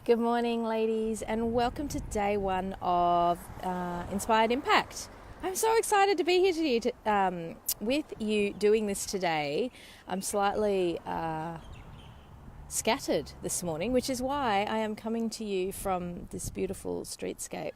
Good morning, ladies, and welcome to day one of Inspired Impact. I'm so excited to be here with you doing this today. I'm slightly scattered this morning, which is why I am coming to you from this beautiful streetscape,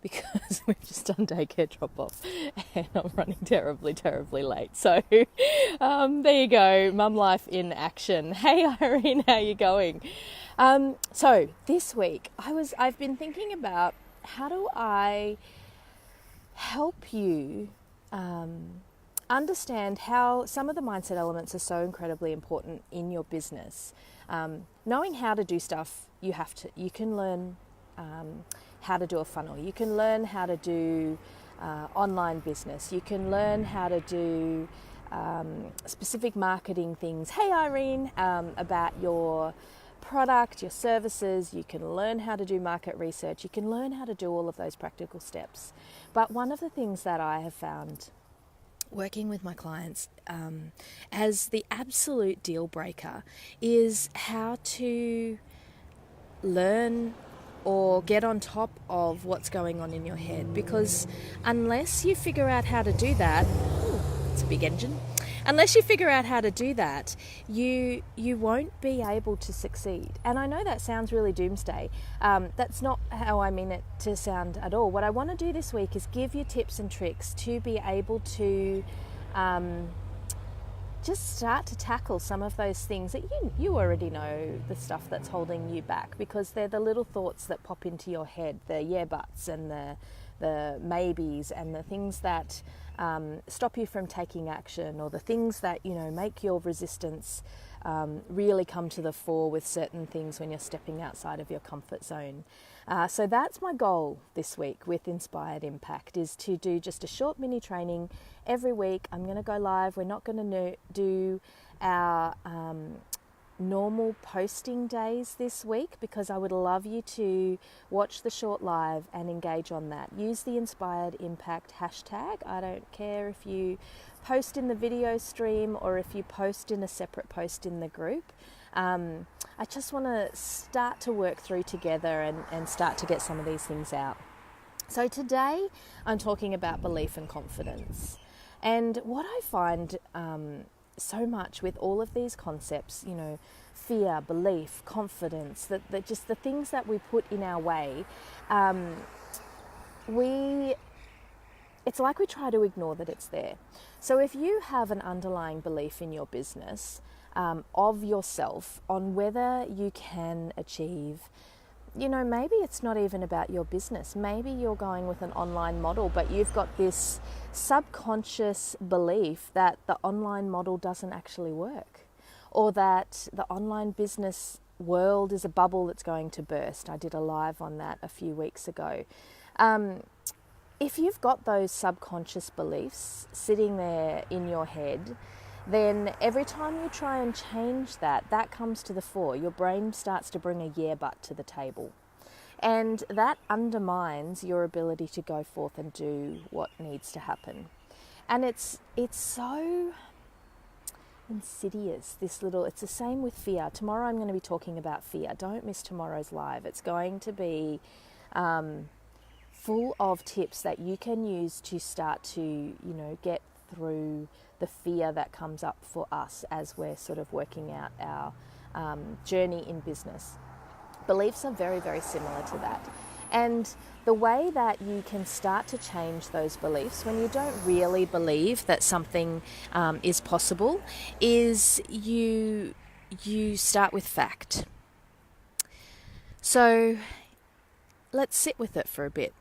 because we've just done daycare drop-off and I'm running terribly late. So there you go, mum life in action. Hey Irene, how you going? So this week I've been thinking about how do I help you understand how some of the mindset elements are so incredibly important in your business. Knowing how to do stuff, you can learn how to do a funnel. You can learn how to do online business. You can learn how to do specific marketing things. Hey Irene, about your product, your services. You can learn how to do market research. You can learn how to do all of those practical steps. But one of the things that I have found working with my clients as the absolute deal breaker is how to learn or get on top of what's going on in your head, because unless you figure out how to do that, it's a big engine. Unless you figure out how to do that, you won't be able to succeed. And I know that sounds really doomsday. That's not how I mean it to sound at all. What I want to do this week is give you tips and tricks to be able to just start to tackle some of those things that you already know, the stuff that's holding you back, because they're the little thoughts that pop into your head, the yeah buts and the maybes and the things that stop you from taking action, or the things that make your resistance really come to the fore with certain things when you're stepping outside of your comfort zone. So that's my goal this week with Inspired Impact, is to do just a short mini training every week. I'm going to go live. We're not going to do our normal posting days this week, because I would love you to watch the short live and engage on that. Use the Inspired Impact hashtag. I don't care if you post in the video stream or if you post in a separate post in the group. I just want to start to work through together and start to get some of these things out. So today I'm talking about belief and confidence. And what I find so much with all of these concepts, fear, belief, confidence, that just the things that we put in our way, it's like we try to ignore that it's there. So if you have an underlying belief in your business, of yourself, on whether you can achieve, maybe it's not even about your business. Maybe you're going with an online model, but you've got this subconscious belief that the online model doesn't actually work, or that the online business world is a bubble that's going to burst. I did a live on that a few weeks ago. If you've got those subconscious beliefs sitting there in your head, then every time you try and change that comes to the fore. Your brain starts to bring a yeah but to the table. And that undermines your ability to go forth and do what needs to happen. And it's so insidious, it's the same with fear. Tomorrow I'm going to be talking about fear. Don't miss tomorrow's live. It's going to be full of tips that you can use to start to, get through the fear that comes up for us as we're sort of working out our journey in business. Beliefs are very, very similar to that. And the way that you can start to change those beliefs when you don't really believe that something is possible is you start with fact. So let's sit with it for a bit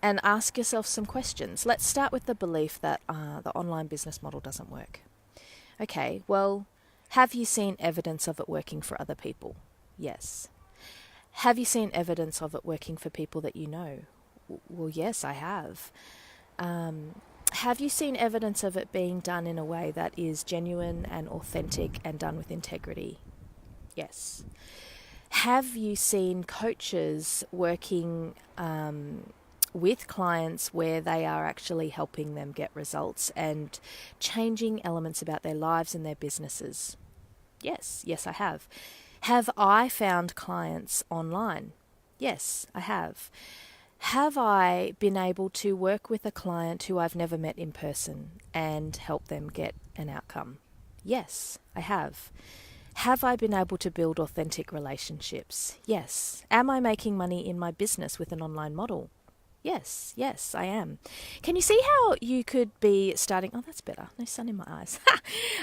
and ask yourself some questions. Let's start with the belief that the online business model doesn't work. Okay, well, have you seen evidence of it working for other people? Yes. Have you seen evidence of it working for people that you know? Well, yes, I have. Have you seen evidence of it being done in a way that is genuine and authentic and done with integrity? Yes. Have you seen coaches working with clients where they are actually helping them get results and changing elements about their lives and their businesses? Yes, I have. Have I found clients online? Yes, I have. Have I been able to work with a client who I've never met in person and help them get an outcome? Yes, I have. Have I been able to build authentic relationships? Yes. Am I making money in my business with an online model? Yes, I am. Can you see how you could be starting? Oh, that's better. No sun in my eyes.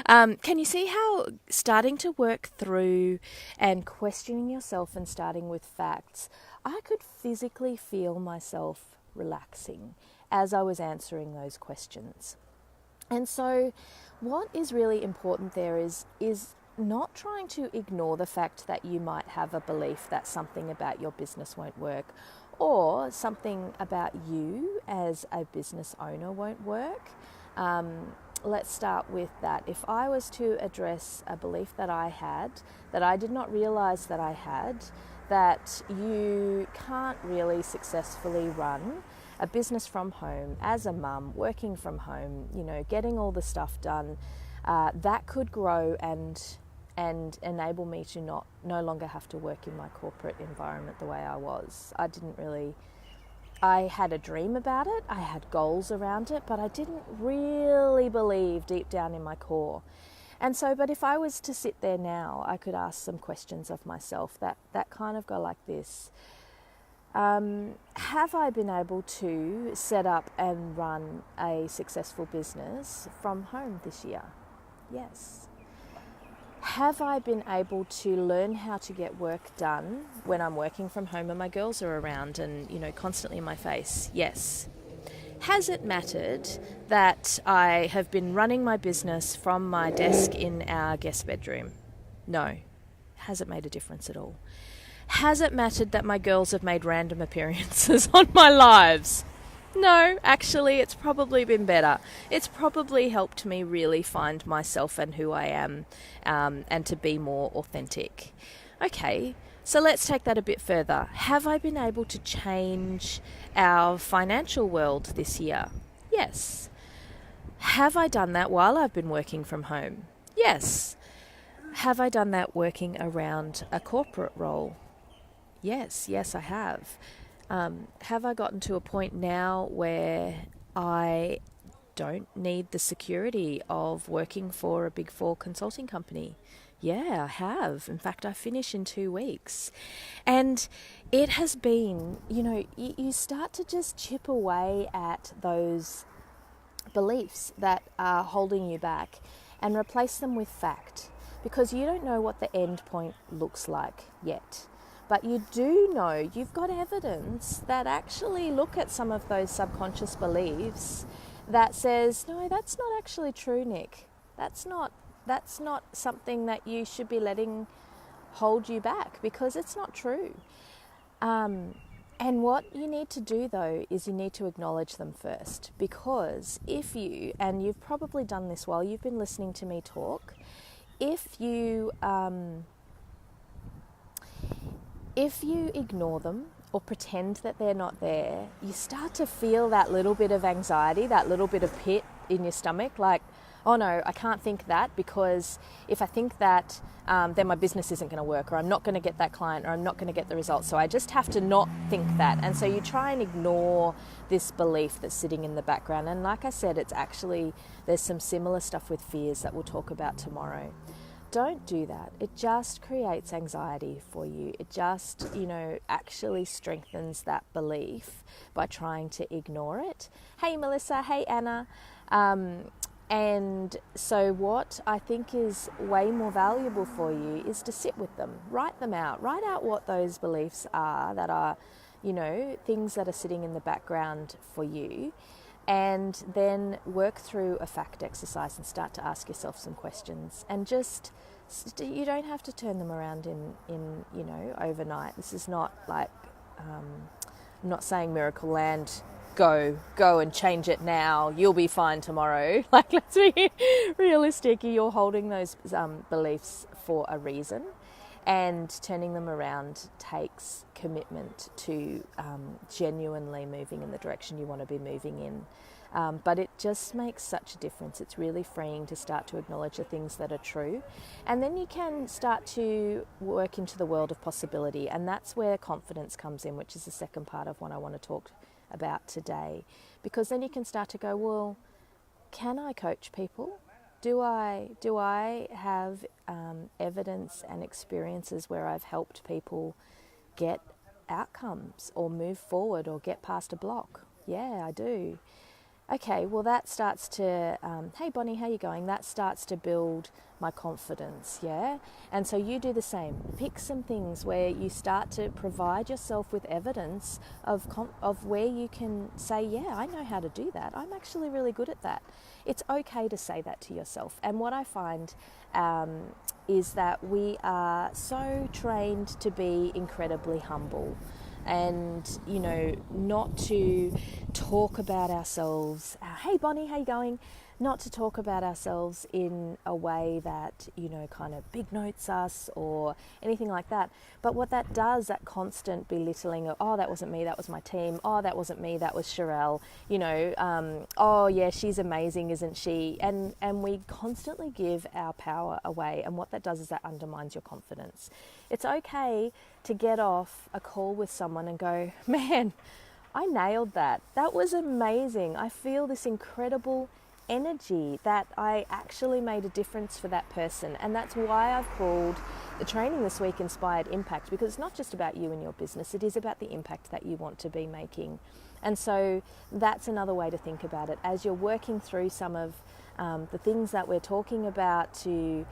Can you see how starting to work through and questioning yourself and starting with facts, I could physically feel myself relaxing as I was answering those questions. And so what is really important there is not trying to ignore the fact that you might have a belief that something about your business won't work, or something about you as a business owner won't work. Let's start with that. If I was to address a belief that I had, that I did not realize that I had, that you can't really successfully run a business from home as a mum, working from home, getting all the stuff done, that could grow and enable me to no longer have to work in my corporate environment the way I was. I had a dream about it, I had goals around it, but I didn't really believe deep down in my core. And so, but if I was to sit there now, I could ask some questions of myself that kind of go like this. Have I been able to set up and run a successful business from home this year? Yes. Have I been able to learn how to get work done when I'm working from home and my girls are around and, constantly in my face? Yes. Has it mattered that I have been running my business from my desk in our guest bedroom? No. Hasn't made a difference at all. Has it mattered that my girls have made random appearances on my lives? No, actually, it's probably been better. It's probably helped me really find myself and who I am, and to be more authentic. Okay, so let's take that a bit further. Have I been able to change our financial world this year? Yes. Have I done that while I've been working from home? Yes. Have I done that working around a corporate role? Yes, I have. Have I gotten to a point now where I don't need the security of working for a Big Four consulting company? Yeah, I have. In fact, I finish in 2 weeks. And it has been, you start to just chip away at those beliefs that are holding you back and replace them with fact, because you don't know what the end point looks like yet. But you do know, you've got evidence that actually look at some of those subconscious beliefs that says, no, that's not actually true, Nick. That's not something that you should be letting hold you back, because it's not true. And what you need to do, though, is you need to acknowledge them first, because and you've probably done this while you've been listening to me talk, if you ignore them or pretend that they're not there, you start to feel that little bit of anxiety, that little bit of pit in your stomach, like, oh no, I can't think that, because if I think that, then my business isn't going to work, or I'm not going to get that client, or I'm not going to get the results. So I just have to not think that. And so you try and ignore this belief that's sitting in the background. And like I said, there's some similar stuff with fears that we'll talk about tomorrow. Don't do that. It just creates anxiety for you. It just, actually strengthens that belief by trying to ignore it. Hey, Melissa. Hey, Anna. And so what I think is way more valuable for you is to sit with them, write them out, write out what those beliefs are that are, things that are sitting in the background for you, and then work through a fact exercise and start to ask yourself some questions. And just, you don't have to turn them around in overnight. This is not like, I'm not saying Miracle Land, go and change it now, you'll be fine tomorrow. Like, let's be realistic. You're holding those beliefs for a reason, and turning them around takes commitment to genuinely moving in the direction you want to be moving in. But it just makes such a difference. It's really freeing to start to acknowledge the things that are true. And then you can start to work into the world of possibility. And that's where confidence comes in, which is the second part of what I want to talk about today. Because then you can start to go, well, can I coach people? Do I have evidence and experiences where I've helped people get outcomes or move forward or get past a block? Yeah, I do. Okay, well that starts to, hey Bonnie, how you going? That starts to build my confidence, yeah? And so you do the same. Pick some things where you start to provide yourself with evidence of where you can say, yeah, I know how to do that. I'm actually really good at that. It's okay to say that to yourself. And what I find is that we are so trained to be incredibly humble. And, you know, not to talk about ourselves, hey Bonnie, how you going? Not to talk about ourselves in a way that, you know, kind of big notes us or anything like that. But what that does, that constant belittling of, oh, that wasn't me, that was my team. Oh, that wasn't me, that was Sherelle. You know, oh yeah, she's amazing, isn't she? And we constantly give our power away. And what that does is that undermines your confidence. It's okay to get off a call with someone and go, man, I nailed that. That was amazing. I feel this incredible energy that I actually made a difference for that person. And that's why I've called the training this week Inspired Impact, because it's not just about you and your business, it is about the impact that you want to be making. And so that's another way to think about it. As you're working through some of the things that we're talking about to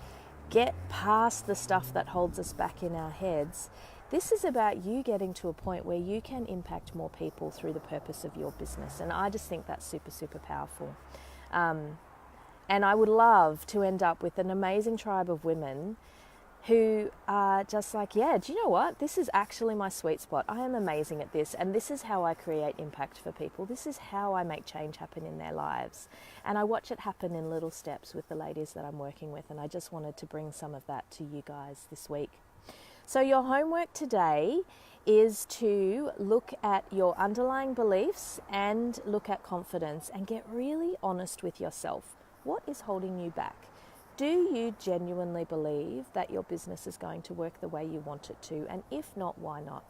get past the stuff that holds us back in our heads, this is about you getting to a point where you can impact more people through the purpose of your business. And I just think that's super, super powerful. And I would love to end up with an amazing tribe of women who are just like, yeah, do you know what? This is actually my sweet spot. I am amazing at this. And this is how I create impact for people. This is how I make change happen in their lives. And I watch it happen in little steps with the ladies that I'm working with. And I just wanted to bring some of that to you guys this week. So your homework today is to look at your underlying beliefs and look at confidence and get really honest with yourself. What is holding you back? Do you genuinely believe that your business is going to work the way you want it to? And if not, why not?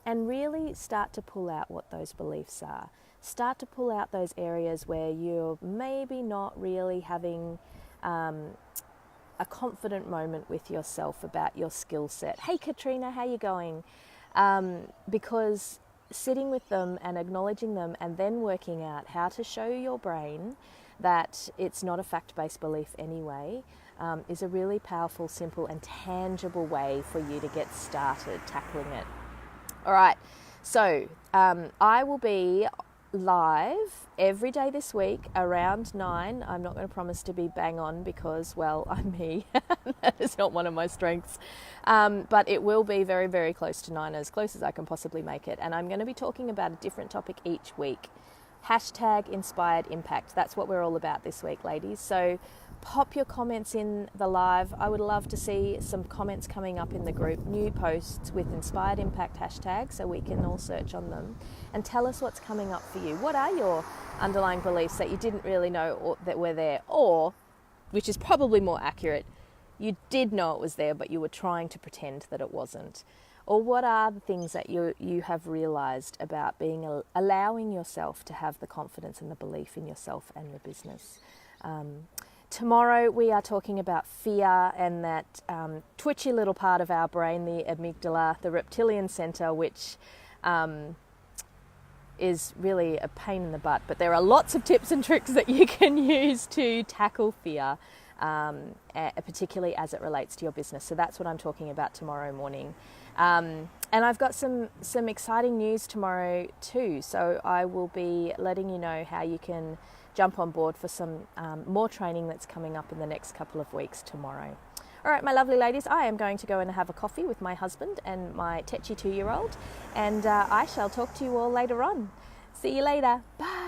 And really start to pull out what those beliefs are. Start to pull out those areas where you're maybe not really having a confident moment with yourself about your skill set. Hey Katrina, how you going? Because sitting with them and acknowledging them and then working out how to show your brain that it's not a fact-based belief anyway is a really powerful, simple and tangible way for you to get started tackling it. All right, so I will be live every day this week around 9. I'm not going to promise to be bang on because, well, I'm me. That is not one of my strengths. But it will be very, very close to 9, as close as I can possibly make it. And I'm going to be talking about a different topic each week. Hashtag Inspired Impact. That's what we're all about this week, ladies. So pop your comments in the live. I would love to see some comments coming up in the group, new posts with Inspired Impact hashtag, so we can all search on them, and tell us what's coming up for you. What are your underlying beliefs that you didn't really know that were there, or, which is probably more accurate, you did know it was there but you were trying to pretend that it wasn't? Or what are the things that you have realized about allowing yourself to have the confidence and the belief in yourself and your business? Tomorrow we are talking about fear and that twitchy little part of our brain, the amygdala, the reptilian center, which is really a pain in the butt. But there are lots of tips and tricks that you can use to tackle fear, particularly as it relates to your business. So that's what I'm talking about tomorrow morning. And I've got some exciting news tomorrow too. So I will be letting you know how you can jump on board for some more training that's coming up in the next couple of weeks tomorrow. All right, my lovely ladies, I am going to go and have a coffee with my husband and my tetchy 2-year-old, and I shall talk to you all later on. See you later. Bye.